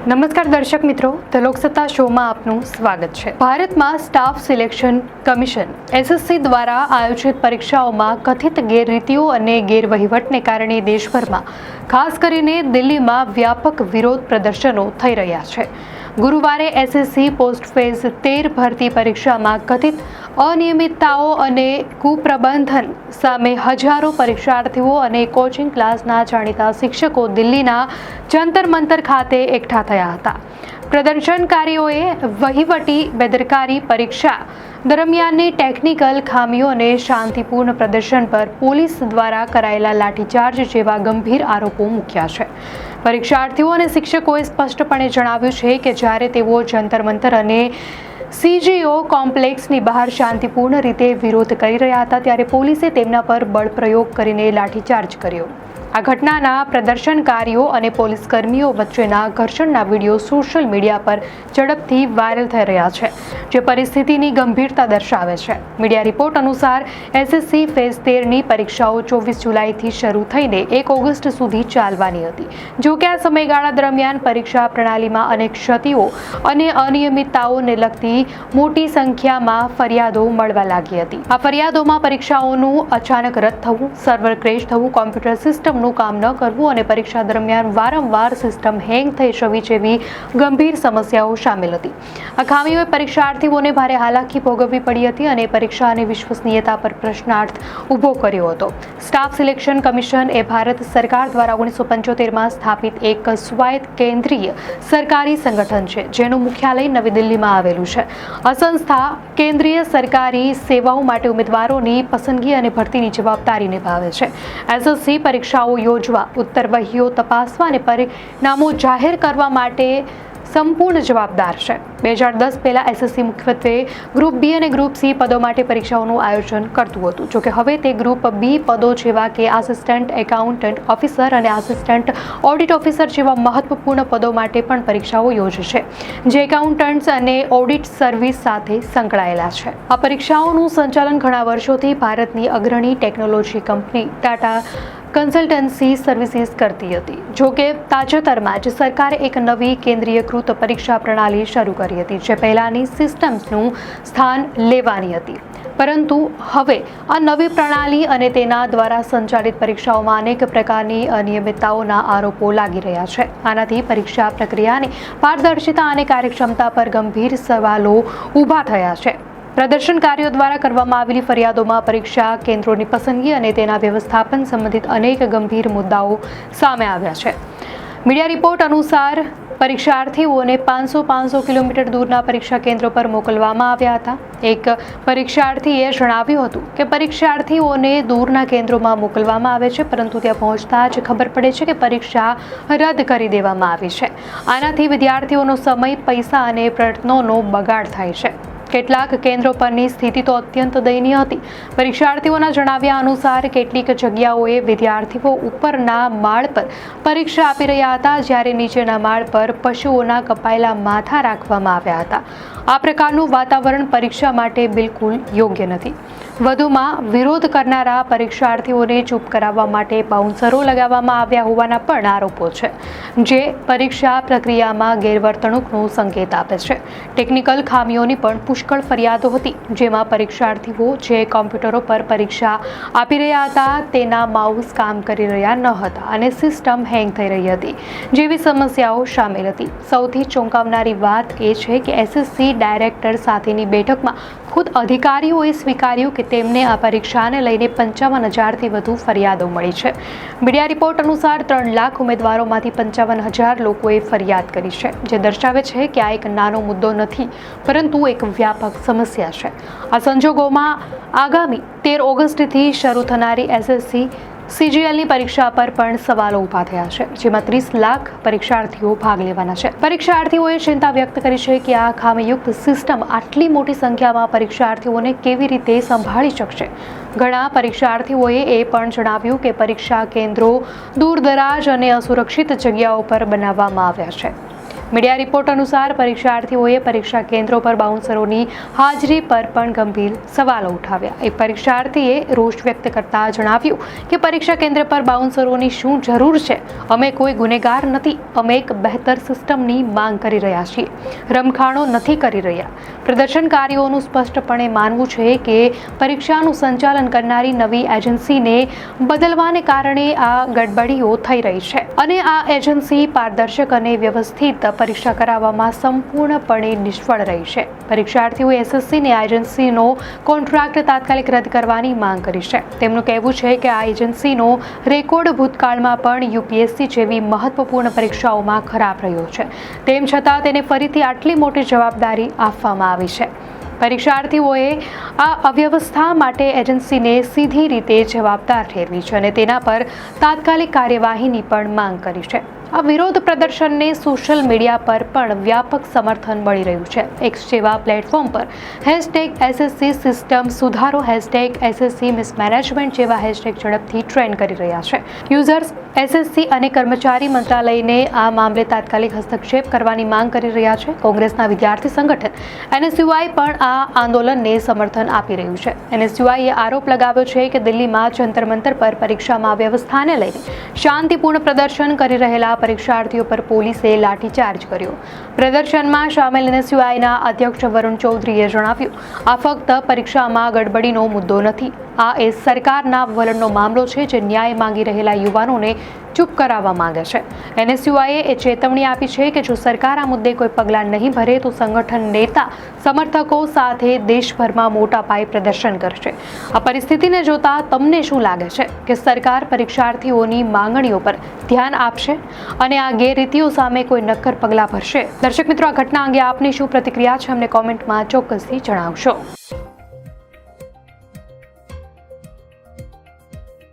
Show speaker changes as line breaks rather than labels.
નમસ્કાર દર્શક મિત્રો, ધ લોકસત્તા શોમાં આપનું સ્વાગત છે। ભારતમાં સ્ટાફ સિલેક્શન કમિશન એસએસસી દ્વારા આયોજિત પરીક્ષાઓમાં કથિત ગેરરીતિઓ અને ગેરવહીવટને કારણે દેશભરમાં ખાસ કરીને દિલ્હીમાં વ્યાપક વિરોધ પ્રદર્શનો થઈ રહ્યા છે। ગુરુવારે એસએસસી પોસ્ટ ફેઝ 13 ભરતી પરીક્ષામાં કથિત અનિયમિતતાઓ અને કુપ્રબંધન સામે હજારો પરીક્ષાર્થીઓ અને કોચિંગ ક્લાસના જાણીતા શિક્ષકો દિલ્હીના જંતર મંતર ખાતે એકઠા થયા હતા। પ્રદર્શનકારીઓએ વહીવટી બેદરકારી, પરીક્ષા દરમિયાનની ટેકનિકલ ખામીઓ અને શાંતિપૂર્ણ પ્રદર્શન પર પોલીસ દ્વારા કરાયેલા લાઠીચાર્જ જેવા ગંભીર આરોપો મૂક્યા છે। પરીક્ષાર્થીઓ અને શિક્ષકોએ સ્પષ્ટપણે જણાવ્યું છે કે જ્યારે તેઓ જંતર મંતર અને સીજીઓ કોમ્પ્લેક્સની બહાર શાંતિપૂર્ણ રીતે વિરોધ કરી રહ્યા હતા ત્યારે પોલીસે તેમના પર બળપ્રયોગ કરીને લાઠીચાર્જ કર્યો। આ ઘટનાના પ્રદર્શનકારીઓ અને પોલીસ કર્મીઓ વચ્ચેના ઘર્ષણના વિડીયો સોશિયલ મીડિયા પર ઝડપથી વાયરલ થઈ રહ્યા છે, જે પરિસ્થિતિની ગંભીરતા દર્શાવે છે। મીડિયા રિપોર્ટ અનુસાર એસએસસી ફેઝ 13ની પરીક્ષાઓ 24 જુલાઈથી શરૂ થઈને 1 ઓગસ્ટ સુધી ચાલવાની હતી। જો કે આ સમયગાળા દરમિયાન પરીક્ષા પ્રણાલીમાં અનેક ક્ષતિઓ અને અનિયમિતતાઓને લગતી મોટી સંખ્યામાં ફરિયાદો મળવા લાગી હતી। આ ફરિયાદોમાં પરીક્ષાઓનું અચાનક રદ થવું, સર્વર ક્રેશ થવું, કોમ્પ્યુટર સિસ્ટમ કામ ન કરવું અને પરીક્ષા દરમિયાન વારંવાર સિસ્ટમ હેંગ થઈ જવી જેવી ગંભીર સમસ્યાઓ શામેલ હતી। આ ખામીઓએ પરીક્ષાર્થીઓને ભારે હાલાકી ભોગવવી પડી હતી અને પરીક્ષાની વિશ્વસનીયતા પર પ્રશ્નાર્થ ઊભો કર્યો હતો। સ્ટાફ સિલેક્શન કમિશન એ ભારત સરકાર દ્વારા 1975માં સ્થાપિત એક સ્વાયત્ત કેન્દ્રીય સરકારી સંગઠન છે, જેનું મુખ્યાલય નવી દિલ્હીમાં આવેલું છે। આ સંસ્થા કેન્દ્રીય સરકારી સેવાઓ માટે ઉમેદવારોની પસંદગી અને ભરતીની જવાબદારી નિભાવે છે। એસએસસી પરીક્ષાઓ યોજવા, ઉત્તરવહીઓ તપાસવા અને પરિણામો જાહેર કરવા માટે સંપૂર્ણ જવાબદાર છે। 2010 પહેલા એસએસસી મુખ્યત્વે ગ્રુપ બી અને ગ્રુપ સી પદો માટે પરીક્ષાઓનું આયોજન કરતું હતું। જોકે હવે તે ગ્રુપ બી પદો જેવા કે આસિસ્ટન્ટ એકાઉન્ટન્ટ ઓફિસર અને આસિસ્ટન્ટ ઓડિટ ઓફિસર જેવા મહત્વપૂર્ણ પદો માટે પણ પરીક્ષાઓ યોજશે, જે એકાઉન્ટન્ટ્સ અને ઓડિટ સર્વિસ સાથે સંકળાયેલા છે। આ પરીક્ષાઓનું સંચાલન ઘણા વર્ષોથી ભારતની અગ્રણી technology company Tata consultancy services કરતી હતી। જોકે તાજેતરમાં જ સરકારે એક નવી કેન્દ્રીયકૃત પરીક્ષા પ્રણાલી શરૂ કરી હતી, જે પહેલાની સિસ્ટમ્સનું સ્થાન લેવાની હતી। પરંતુ હવે આ નવી પ્રણાલી અને તેના દ્વારા સંચાલિત પરીક્ષાઓમાં અનેક પ્રકારની અનિયમિતતાઓના આરોપો લાગી રહ્યા છે। આનાથી પરીક્ષા પ્રક્રિયાની પારદર્શિતા અને કાર્યક્ષમતા પર ગંભીર સવાલો ઊભા થયા છે। પ્રદર્શનકારીઓ દ્વારા કરવામાં આવેલી ફરિયાદોમાં પરીક્ષા કેન્દ્રોની પસંદગી અને તેના વ્યવસ્થાપન સંબંધિત અનેક ગંભીર મુદ્દાઓ સામે આવ્યા છે। મીડિયા રિપોર્ટ અનુસાર પરીક્ષાર્થીઓને 500 કિલોમીટર દૂરના પરીક્ષા કેન્દ્રો પર મોકલવામાં આવ્યા હતા। એક પરીક્ષાર્થીએ જણાવ્યું હતું કે પરીક્ષાર્થીઓને દૂરના કેન્દ્રોમાં મોકલવામાં આવે છે, પરંતુ ત્યાં પહોંચતા જ ખબર પડે છે કે પરીક્ષા રદ કરી દેવામાં આવી છે। આનાથી વિદ્યાર્થીઓનો સમય, પૈસા અને પ્રયત્નોનો બગાડ થાય છે। કેટલાક કેન્દ્રો પરની સ્થિતિ તો અત્યંત દયનીય હતી। પરીક્ષાર્થીઓના જણાવ્યા અનુસાર કેટલીક જગ્યાઓએ વિદ્યાર્થીઓ ઉપરના માળ પર પરીક્ષા આપી રહ્યા હતા, જ્યારે નીચેના માળ પર પશુઓના કપાયેલા માથા રાખવામાં આવ્યા હતા। આ પ્રકારનું વાતાવરણ પરીક્ષા માટે બિલકુલ યોગ્ય નથી। વધુમાં વિરોધ કરનારા પરીક્ષાર્થીઓને ચૂપ કરાવવા માટે બાઉન્સરો લગાવવામાં આવ્યા હોવાના પણ આરોપો છે, જે પરીક્ષા પ્રક્રિયામાં ગેરવર્તણૂકનો સંકેત આપે છે। ટેકનિકલ ખામીઓની પણ પુષ્કળ ફરિયાદો હતી, જેમાં પરીક્ષાર્થીઓ જે કોમ્પ્યુટરો પર પરીક્ષા આપી રહ્યા હતા તેના માઉસ કામ કરી રહ્યા ન હતા અને સિસ્ટમ હેંગ થઈ રહી હતી જેવી સમસ્યાઓ શામેલ હતી। સૌથી ચોંકાવનારી વાત એ છે કે એસએસસી ડાયરેક્ટર સાથેની બેઠકમાં ખુદ અધિકારીઓએ સ્વીકાર્યું કે તેમને આ પરીક્ષાને લઈને 55,000થી વધુ ફરિયાદો મળી છે। મીડિયા રિપોર્ટ અનુસાર 3 લાખ ઉમેદવારોમાંથી 55,000 લોકોએ ફરિયાદ કરી છે, જે દર્શાવે છે કે આ એક નાનો મુદ્દો નથી, પરંતુ એક વ્યાપક સમસ્યા છે। આ સંજોગોમાં આગામી 13 ઓગસ્ટથી શરૂ થનારી એસએસસી સીજીએલની પરીક્ષા પર પણ સવાલો ઊભા થયા છે, જેમાં 30 લાખ પરીક્ષાર્થીઓ ભાગ લેવાના છે। પરીક્ષાર્થીઓએ ચિંતા વ્યક્ત કરી છે કે આ ખામીયુક્ત સિસ્ટમ આટલી મોટી સંખ્યામાં પરીક્ષાર્થીઓને કેવી રીતે સંભાળી શકશે। ઘણા પરીક્ષાર્થીઓએ એ પણ જણાવ્યું કે પરીક્ષા કેન્દ્રો દૂરદરાજ અને અસુરક્ષિત જગ્યાઓ પર બનાવવામાં આવ્યા છે। મીડિયા રિપોર્ટ અનુસાર પરીક્ષાર્થીઓએ પરીક્ષા કેન્દ્રો પર બાઉન્સરોની હાજરી પર પણ ગંભીર સવાલો ઉઠાવ્યા. એક પરીક્ષાર્થીએ રોષ વ્યક્ત કરતા જણાવ્યું કે પરીક્ષા કેન્દ્ર પર બાઉન્સરોની શું જરૂર છે? અમે કોઈ ગુનેગાર નથી. અમે એક બહેતર સિસ્ટમની માંગ કરી રહ્યા છીએ, રમખાણો નથી કરી રહ્યા. પ્રદર્શનકારીઓનું સ્પષ્ટપણે માનવું છે કે પરીક્ષાનું સંચાલન કરનારી નવી એજન્સીને બદલવાને કારણે આ ગડબડીઓ થઈ રહી છે અને આ એજન્સી પારદર્શક અને વ્યવસ્થિત પરીક્ષા કરાવવામાં સંપૂર્ણપણે નિષ્ફળ રહી છે. પરીક્ષાર્થીઓએ એસએસસીની આ એજન્સીનો કોન્ટ્રાક્ટ તાત્કાલિક રદ કરવાની માંગ કરી છે. તેમનું કહેવું છે કે આ એજન્સીનો રેકોર્ડ ભૂતકાળમાં પણ યુપીએસસી જેવી મહત્વપૂર્ણ પરીક્ષાઓમાં ખરાબ રહ્યો છે. તેમ છતાં તેને ફરીથી આટલી મોટી જવાબદારી આપવામાં આવી છે. પરીક્ષાર્થીઓએ આ અવ્યવસ્થા માટે એજન્સીને સીધી રીતે જવાબદાર ઠેરવી છે અને તેના પર તાત્કાલિક કાર્યવાહીની પણ માંગ કરી છે. આ વિરોધ પ્રદર્શનને સોશિયલ મીડિયા પર પણ વ્યાપક સમર્થન મળી રહ્યું છે. એક્સ જેવા પ્લેટફોર્મ પર #SSC સિસ્ટમ સુધારો, #SSC મિસમેનેજમેન્ટ જેવા હેશટેગ ઝડપથી ટ્રેન્ડ કરી રહ્યા છે. યુઝર્સ એસએસસી અને કર્મચારી મંત્રાલયને આ મામલે તાત્કાલિક હસ્તક્ષેપ કરવાની માંગ કરી રહ્યા છે. કોંગ્રેસના વિદ્યાર્થી સંગઠન NSUI પણ આ આંદોલનને સમર્થન આપી રહ્યું છે. NSUIએ આરોપ લગાવ્યો છે કે દિલ્હીમાં જંતર મંતર પર પરીક્ષામાં વ્યવસ્થાને લઈને શાંતિપૂર્ણ પ્રદર્શન કરી રહેલા પરીક્ષાર્થીઓ પર પોલીસે લાઠીચાર્જ કર્યો. પ્રદર્શનમાં સામેલ NSUIના અધ્યક્ષ વરુણ ચૌધરીએ જણાવ્યું, આ ફક્ત પરીક્ષામાં ગડબડીનો મુદ્દો નથી. આ એ સરકારના વલણનો મામલો છે જે ન્યાય માંગી રહેલા યુવાનોને ચૂપ કરાવવા માંગે છે. NSUIએ એ ચેતવણી આપી છે કે જો સરકાર આ મુદ્દે કોઈ પગલાં નહીં ભરે તો સંગઠન નેતા સમર્થકો સાથે દેશભરમાં મોટા પાયે પ્રદર્શન કરશે. આ પરિસ્થિતિને જોતા તમને શું લાગે છે કે સરકાર પરીક્ષાર્થીઓની માંગણીઓ પર ધ્યાન આપશે અને આ ગેરરીતિઓ સામે કોઈ નક્કર પગલાં ભરશે? દર્શક મિત્રો, આ ઘટના અંગે આપની શું પ્રતિક્રિયા છે અમને કોમેન્ટમાં ચોક્કસથી જણાવશો.